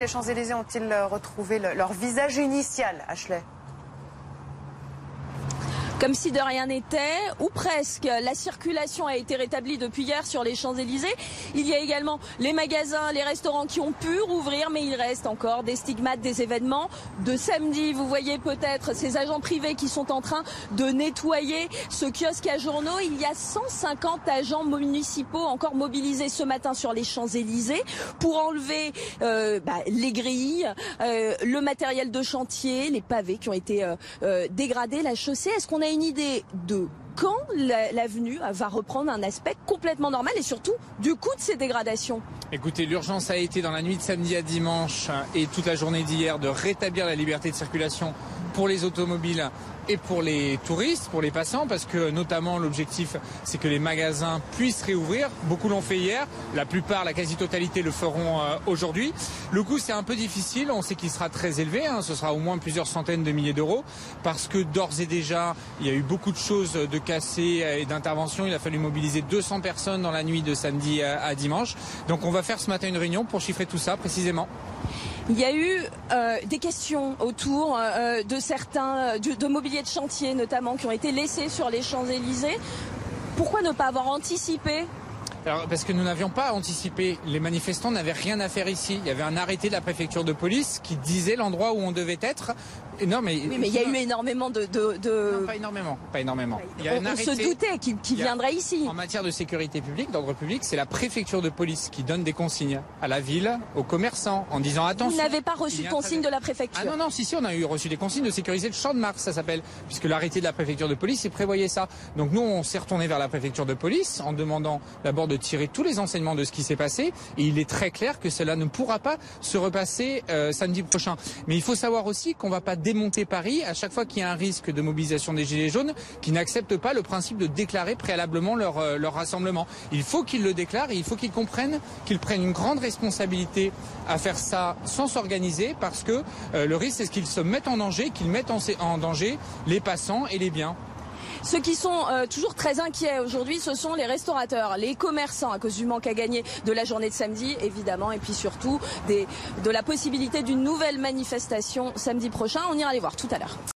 Les Champs-Élysées ont-ils retrouvé leur visage initial, Ashley? Comme si de rien n'était, ou presque. La circulation a été rétablie depuis hier sur les Champs-Élysées. Il y a également les magasins, les restaurants qui ont pu rouvrir, mais il reste encore des stigmates des événements de samedi. Vous voyez peut-être ces agents privés qui sont en train de nettoyer ce kiosque à journaux. Il y a 150 agents municipaux encore mobilisés ce matin sur les Champs-Élysées pour enlever les grilles, le matériel de chantier, les pavés qui ont été dégradés, la chaussée. Est-ce qu'on a une idée de quand l'avenue va reprendre un aspect complètement normal et surtout du coût de ces dégradations? Écoutez, l'urgence a été dans la nuit de samedi à dimanche et toute la journée d'hier de rétablir la liberté de circulation pour les automobiles et pour les touristes, pour les passants, parce que notamment l'objectif c'est que les magasins puissent réouvrir. Beaucoup l'ont fait hier, la plupart, la quasi-totalité le feront aujourd'hui. Le coût c'est un peu difficile, on sait qu'il sera très élevé, ce sera au moins plusieurs centaines de milliers d'euros, parce que d'ores et déjà il y a eu beaucoup de choses de cassées et d'interventions. Il a fallu mobiliser 200 personnes dans la nuit de samedi à dimanche. Donc on va faire ce matin une réunion pour chiffrer tout ça précisément. Il y a eu des questions autour de certains, de mobilier de chantier notamment, qui ont été laissés sur les Champs-Élysées. Pourquoi ne pas avoir anticipé ? Alors, parce que nous n'avions pas anticipé. Les manifestants n'avaient rien à faire ici. Il y avait un arrêté de la préfecture de police qui disait l'endroit où on devait être. Non, mais oui, mais il y a eu énormément de... Non, pas énormément. Il y a on se doutait qu'il viendrait ici. En matière de sécurité publique, d'ordre public, c'est la préfecture de police qui donne des consignes à la ville, aux commerçants, en disant attention. Vous n'avez pas reçu de consignes de la préfecture? Ah non, si, on a reçu des consignes de sécuriser le Champ de Mars, ça s'appelle, puisque l'arrêté de la préfecture de police, il prévoyait ça. Donc nous, on s'est retourné vers la préfecture de police en demandant d'abord de tirer tous les enseignements de ce qui s'est passé. Et il est très clair que cela ne pourra pas se repasser samedi prochain. Mais il faut savoir aussi qu'on ne va pas démonter Paris à chaque fois qu'il y a un risque de mobilisation des Gilets jaunes qui n'acceptent pas le principe de déclarer préalablement leur rassemblement. Il faut qu'ils le déclarent et il faut qu'ils comprennent qu'ils prennent une grande responsabilité à faire ça sans s'organiser, parce que le risque c'est qu'ils se mettent en danger, qu'ils mettent en danger les passants et les biens. Ceux qui sont toujours très inquiets aujourd'hui, ce sont les restaurateurs, les commerçants, à cause du manque à gagner de la journée de samedi, évidemment, et puis surtout de la possibilité d'une nouvelle manifestation samedi prochain. On ira les voir tout à l'heure.